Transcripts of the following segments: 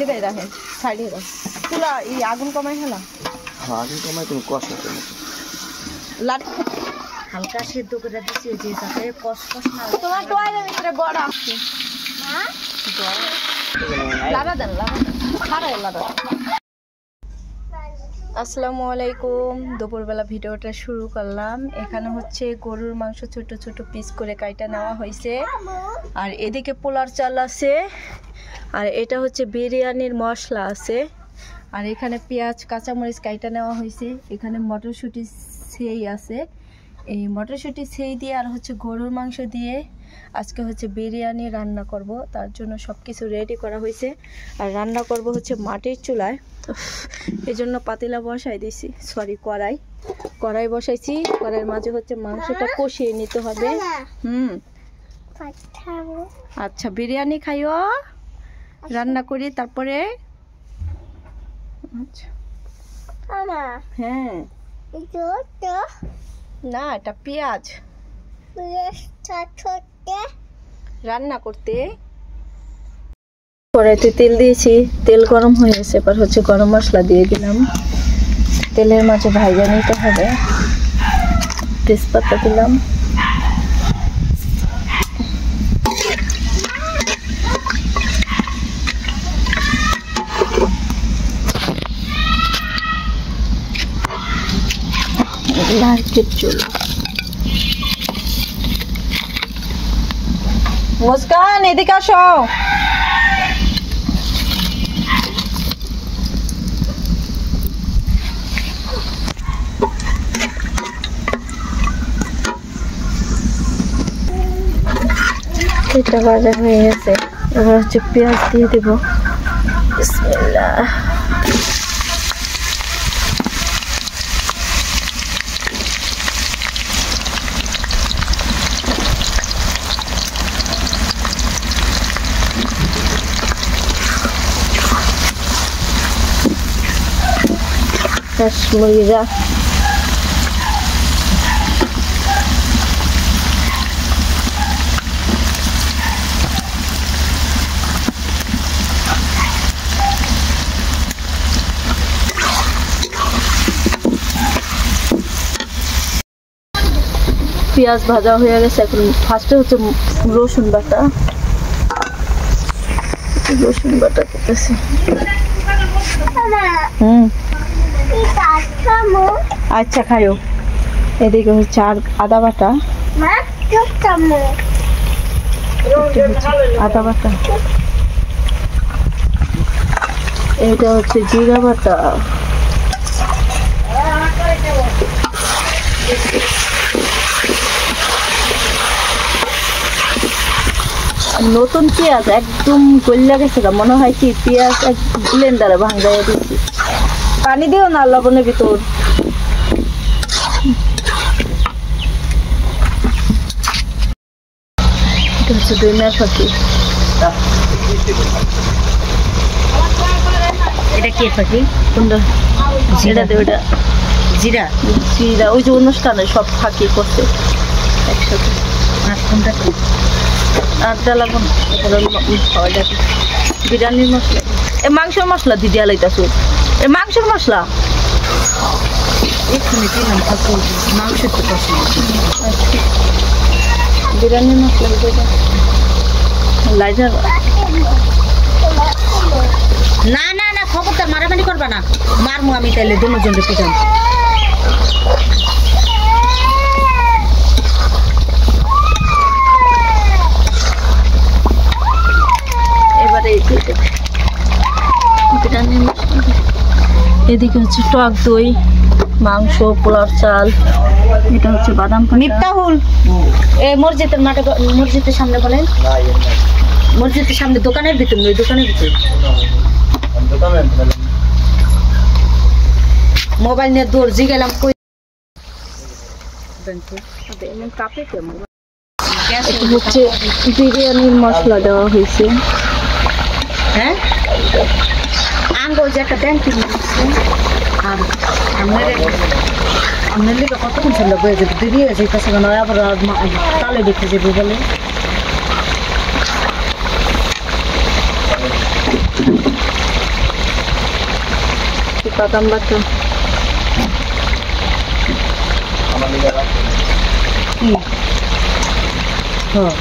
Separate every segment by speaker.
Speaker 1: সেটাই রাখে সাইডে রাখ তুলা এই আগুন কমাই হেলা
Speaker 2: আগুন কমাই তুমি কষ্ট করে
Speaker 1: লাড়ি
Speaker 3: হালকা সিদ্ধ করে দিছি যে যাতে কসকস না
Speaker 1: তোমার টয়লেটের ভিতরে গড় আছে হ্যাঁ লাড়া দেন খারাই লাড়া। আসসালামু আলাইকুম। দুপুরবেলা ভিডিওটা শুরু করলাম। এখানে হচ্ছে গরুর মাংস ছোট ছোট পিস করে কাইটা নেওয়া হয়েছে, আর এদিকে পোলার চাল আছে, আর এটা হচ্ছে বিরিয়ানির মশলা আছে, আর এখানে পেঁয়াজ কাঁচামরিচ কাইটা নেওয়া হয়েছে। এখানে মটরশুঁটি সেই আছে, এই মটরশুঁটি সেই দিয়ে আর হচ্ছে গরুর মাংস দিয়ে আজকে হচ্ছে বিরিয়ানি রান্না করব। তার জন্য সব কিছু রেডি করা হয়েছে, আর রান্না করব হচ্ছে মাটির চুলায়। এই জন্য পাতিলা বসাই দিয়েছি, সরি কড়াই বসাইছি। কড়াইয়ের মাঝে হচ্ছে মাংসটা কষিয়ে নিতে হবে। আচ্ছা বিরিয়ানি খাইও, রান্না করি তারপরে। আচ্ছা হ্যাঁ না এটা পেঁয়াজ রান্না করতে। কড়াইতে তেল দিয়েছি, তেল গরম হয়ে গেছে, এবার হচ্ছে গরম মশলা দিয়ে দিলাম। তেলের মাঝে ভাজা নিতে হবে। তেজপাতা দিলাম, লাইটের চুলা। মুস্কান এদিকে আসো। এটা ভাজা হয়ে গেছে, এবার হচ্ছে পেঁয়াজ দিয়ে দেব। বিসমিল্লাহ। কাশ্মীরা পেঁয়াজ ভাজা হয়ে গেছে। এখন ফার্স্টে হচ্ছে রসুন বাটা করতেছি। আচ্ছা খাইও। এদিকে হচ্ছে আর আদা বাটা, এটা হচ্ছে জিরা বাটা, নতুন পেঁয়াজ একদম গলিয়া গেছে, মনে হয় কি পেঁয়াজ এক ব্লেন্ডারে ভাঙাইয়া দিচ্ছি। পানি দিও না লবণের ভিতর। এটা হচ্ছে দইনার পাখি।
Speaker 3: এটা কি পাখি?
Speaker 1: কোনটা? ওটা
Speaker 3: জিরা।
Speaker 1: ওই যে অনুষ্ঠানে সব ফাঁকি করছে একসাথে।
Speaker 3: আর কোনটা কি?
Speaker 1: আর ডালা কোন বিরিয়ানির মশলা, এ মাংসের মশলা দিদি আলাইতাছো। এ মাংসের মশলা
Speaker 3: এখানে দিলাম মাংস তো
Speaker 1: বিরিয়ানির মশলা লাইটার।
Speaker 3: না না না খবরদার মারামারি করবা না, মারমু আমি তাইলে দুজন পিটাম।
Speaker 1: এবারে বিরিয়ানির মশলা, এদিকে হচ্ছে টক দই, মাংস, পোলার চাল, এটা হচ্ছে বাদাম। মিফতাহুল এ মসজিদের মাঠে, মসজিদের সামনে বলেন, মসজিদের সামনে দোকানের ভিতর, ওই দোকানের ভিতর মোবাইল নিয়ে দৌড় গেলাম। কাপে কেমন হচ্ছে বিরিয়ানির মশলা দেওয়া হয়েছে। হ্যাঁ আঙ্গুল যে একটা ট্যাঙ্কি আর আপনার লিখে কতক্ষণ ছিল বয়ে যাবে দেরি হয়ে যাইতেছে, আবার তালে দেখতে যাবে বলে। দিচ্ছি বাদাম বাটা।
Speaker 2: আমার লিগে রাখো।
Speaker 3: হ্যাঁ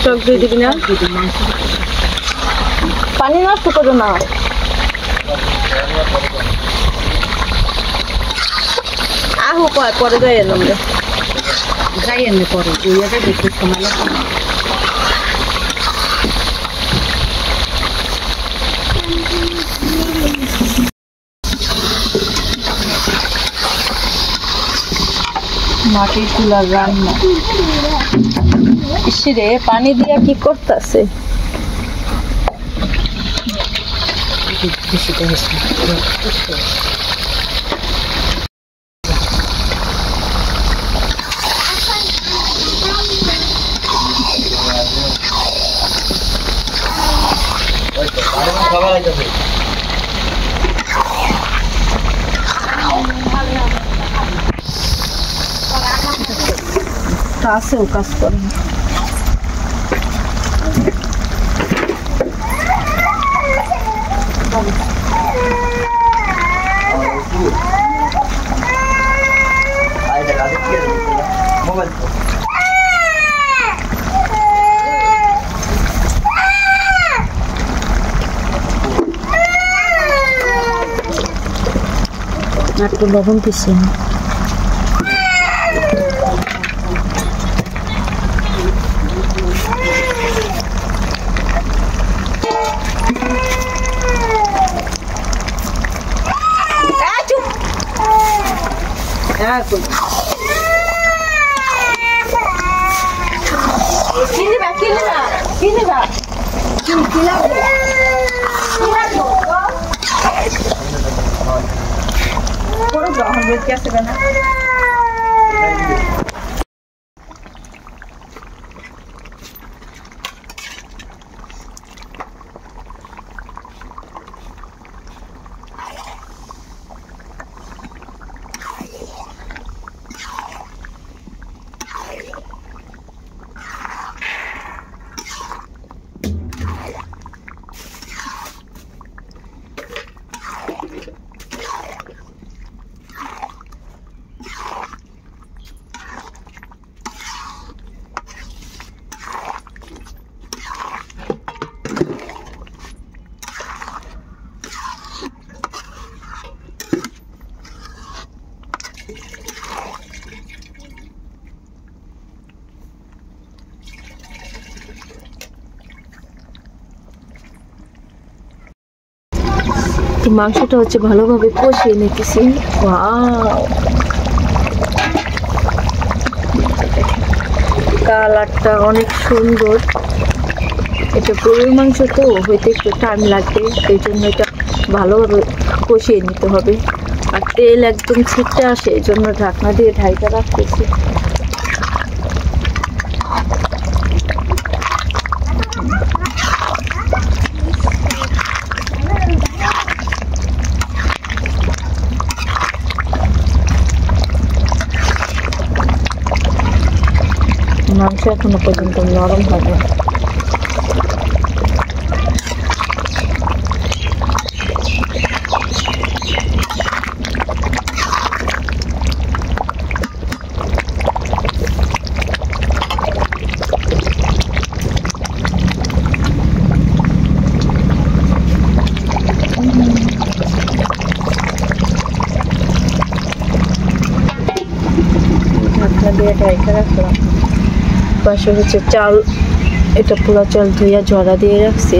Speaker 1: টক দই দিবি না? পানি নষ্ট করো না। আহো কয় পরে যাই এলাম রে।
Speaker 3: যাই এমনি পরে ওই জায়গায় দেখতে সময় লাগে।
Speaker 1: মাটির চুলার রান্না। ইসরে পানি দিয়া কি করতেছে?
Speaker 3: বেশিটা হয়েছে
Speaker 2: খাবার আইতাছে।
Speaker 1: কাছেও কাজ করে না।
Speaker 2: আইটা কাছে কি আছে? মোবাইল তো।
Speaker 3: একটু লবণ দিচ্ছি তো মাংসটা হচ্ছে ভালোভাবে কষিয়ে নিতেছি। ওয়াও, কালারটা অনেক সুন্দর। এটা গরুর মাংস তো হইতে একটু টাইম লাগবে, সেই জন্য এটা ভালোভাবে কষিয়ে নিতে হবে। আর তেল একদম ছিটতে আসে, এই জন্য ঢাকনা দিয়ে ঢাইটা রাখতেছি। মাংস এখনো পর্যন্ত নরম হবে। ঢাকনা দিয়ে ঢাইকা রাখলাম। পাশে হচ্ছে চাল, এটা পুরা চাল ধুইয়া জড়া দিয়ে রাখছি।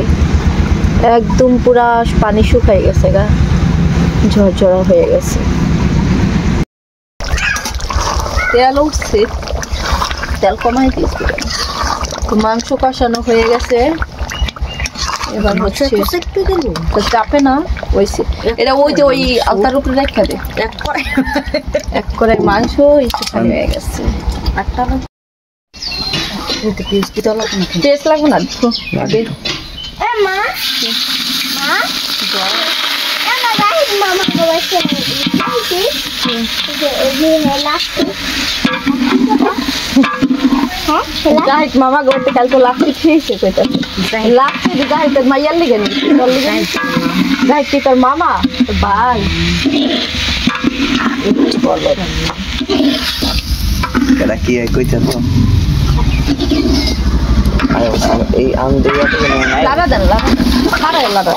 Speaker 3: একদম পুরা পানি শুকাই গেছে গা, ঝরঝরা হয়ে গেছে। তেল উঠছে, তেল কমাই দিয়েছি। তো মাংস কষানো হয়ে গেছে। এবার হচ্ছে চাপে না ওইসে, এটা ওই যে ওই আলতার উপরে রেখে দে। এক করে মাংস একটুখানি হয়ে গেছে। একটা টেস্ট লাগবে না? গাইড মামা করতে কালকে লাস্টে খেয়েছে কইতা লাস্টে গাইড মাইয়ার লিগে নি তোর লিগে গাইড কি তোর মামা ভাই
Speaker 2: এটা কি কইতা তো এই আম দিয়া তো
Speaker 3: লাড়া দেন লাড়া খারাই লাড়া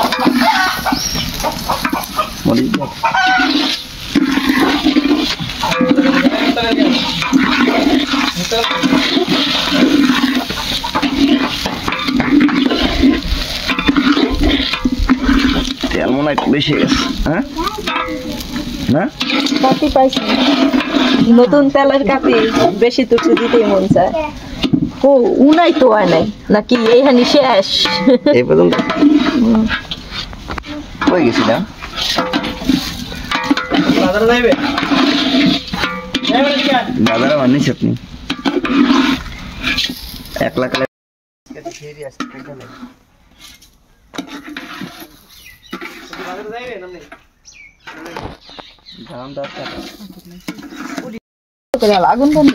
Speaker 2: মরি তেল মনে হয় বেশি গেছে হ্যাঁ না
Speaker 3: কাটি পাইছি নতুন তেলের কাটি বেশি তো দিতেই মন চায় ও উনাই তো হয় নাই নাকি এইখানি শেষ
Speaker 2: এই পর্যন্ত কই গেছিলাম বাজারে মানিস আপনি 1 লাখ
Speaker 3: আগুন বন্ধ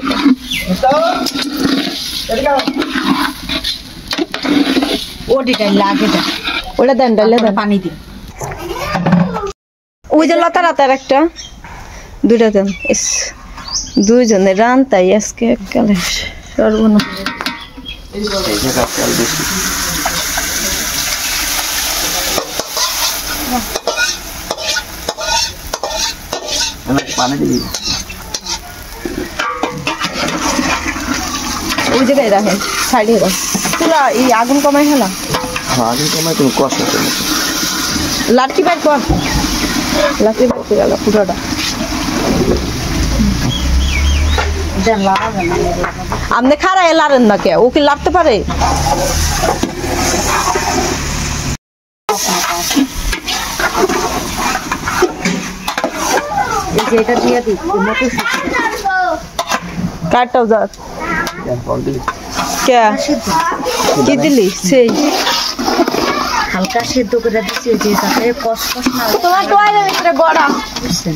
Speaker 3: ওটা দেন ডালে দেন পানি দিন ওই যে লতা রাতার একটা দুইটা দেন ইস দুইজনে রান তাই আজকে এককালে সর্বনা
Speaker 2: পানি দিবি
Speaker 3: ওই জায়গায় রাখেন সাইডে রাখ তুলা এই আগুন কমাই হেলা
Speaker 2: আগুন কমায় তুমি কষ্ট
Speaker 3: লাঠি বাইর কর লাঠি বাইর করে গেল পুরোটা আপনি খারাই লাড়েন না কে ও কি লাড়তে পারে এটা দিয়ে দিই কাটটাও যা কে কি দিলি সেই
Speaker 4: হালকা সিদ্ধ করে দিচ্ছি যে যাতে কসকস না
Speaker 3: তোমার দোয়াইলের ভিতরে গড়া
Speaker 4: বুঝছেন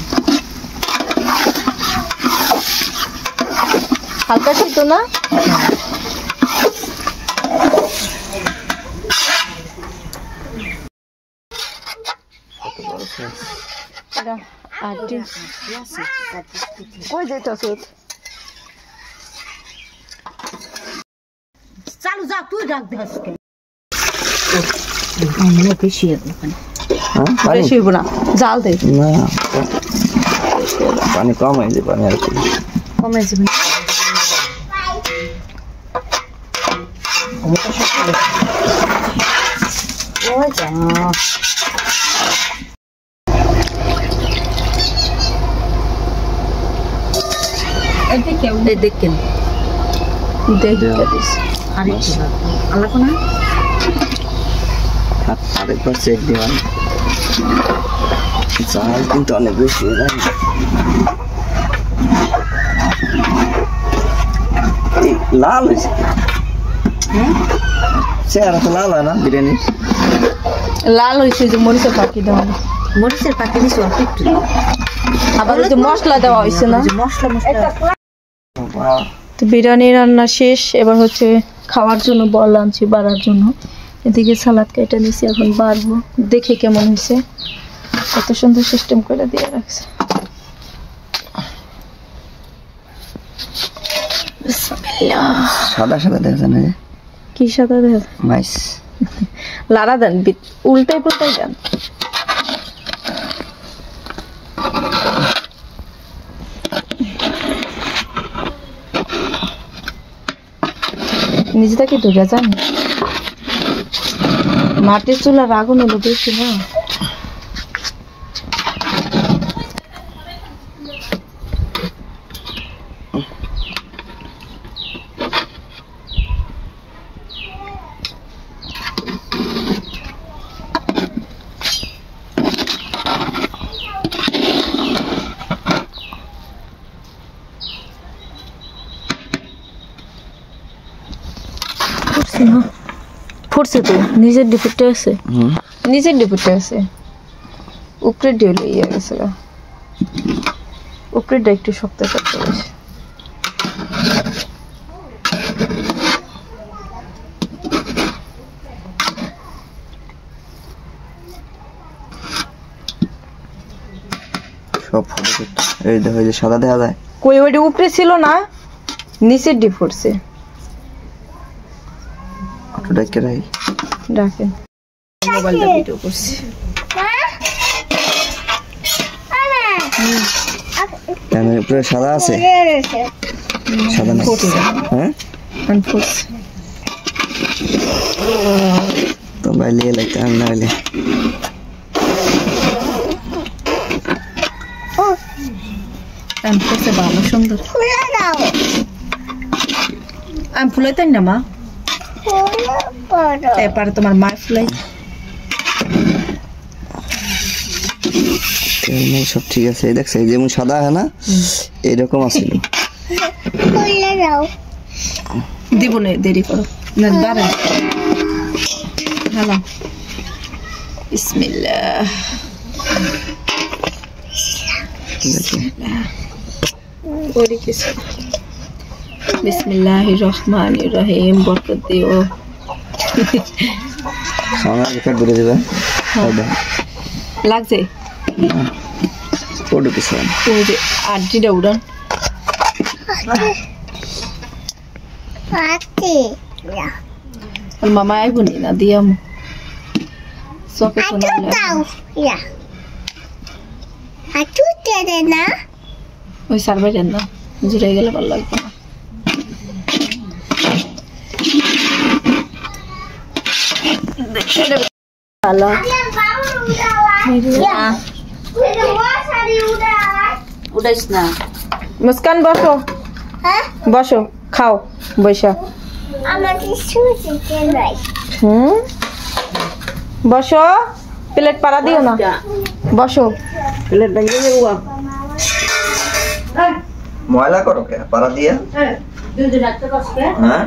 Speaker 3: হালকা সিদ্ধ না কই যাইতাছ
Speaker 4: চালু যা তুই ডাক দে আজকে মনে বেশি ওখানে
Speaker 3: বেশি হইব না জাল দে
Speaker 2: না পানি কম হয়েছে পানি আর কি
Speaker 4: কমে যাবে ওই যা এই দেখেন আরেকটি আল্লাহ কোনা
Speaker 2: আরেকবার চেক দিবেন চাল কিন্তু অনেক বেশি হয়ে যায় লাল হয়েছে চেহারা তো লাল হয় না বিরিয়ানি
Speaker 3: লাল হয়েছে যে মরিচের পাখি দেওয়া
Speaker 4: মরিচের পাখি দিছি অল্প একটু
Speaker 3: আবার ওই যে মশলা দেওয়া হয়েছে না
Speaker 4: মশলা মশলা
Speaker 3: তো বিরিয়ানি রান্না শেষ এবার হচ্ছে খাওয়ার জন্য বল আনছি বাড়ার জন্য এদিকে সালাদ কেটে নিছি এখন বাড়বো দেখে কেমন হয়েছে কত সুন্দর সিস্টেম করে দিয়ে রাখছে
Speaker 2: সাদা সাদা দেখা যায় না
Speaker 3: কি সাদা দেখা
Speaker 2: মাইস
Speaker 3: লাড়া দেন উল্টাই পুল্টাই দেন নিজেটা কি ঢুকে যান মাটির চুলার আগুন হলো বেশি না ফুটছে তো নিজের ডিপুটে আছে নিজের ডিপুটে আছে
Speaker 1: উপরে ঢেলে ইয়ে গেছে গা, উপরেটা একটু শক্ত শক্ত হয়েছে।
Speaker 2: সব এই দেখো এই যে সাদা দেখা যায়,
Speaker 1: কই ওইটা উপরে ছিল না, নিচের ডি পড়ছে।
Speaker 2: ওটা কে রাই
Speaker 1: ডাকেন, মোবাইলটা ভিডিও করছি।
Speaker 2: কেন উপরে সাদা আছে? সাদা না, হ্যাঁ তোমরা লিয়ে লাগতে আমি না হলে
Speaker 1: ভালো সুন্দর। আমি ফুলাইতাই না মা, এবারে তোমার মা ফুলাই।
Speaker 2: সব ঠিক আছে। এই দেখছো এই যেমন সাদা হয় না, এরকম আছিল।
Speaker 1: দিব না, দেরি করো না, দাঁড়ান। হ্যালো, বিসমিল্লাহ। বিসমিল্লাহির রহমানির রহিম। বরকত দিও।
Speaker 2: সামনে রেকর্ড করে দিবা।
Speaker 1: লাগছে
Speaker 2: ওটা কিছু
Speaker 1: ওই যে আড্ডিটা উড়ান। মামা আইব নি না দিয়াম চকে না ওই সার্ভার না জুড়ে গেলে ভালো লাগবে না। ভালো
Speaker 3: উঠাইস না।
Speaker 1: মুস্কান বসো, বসো খাও বৈশা। বসো, প্লেট পাড়া দিও না, বসো।
Speaker 3: প্লেট ভেঙে যাবো।
Speaker 2: ময়লা করো কে পারা দিয়া?
Speaker 3: দুই দিন রাখতে পারছে।
Speaker 2: হ্যাঁ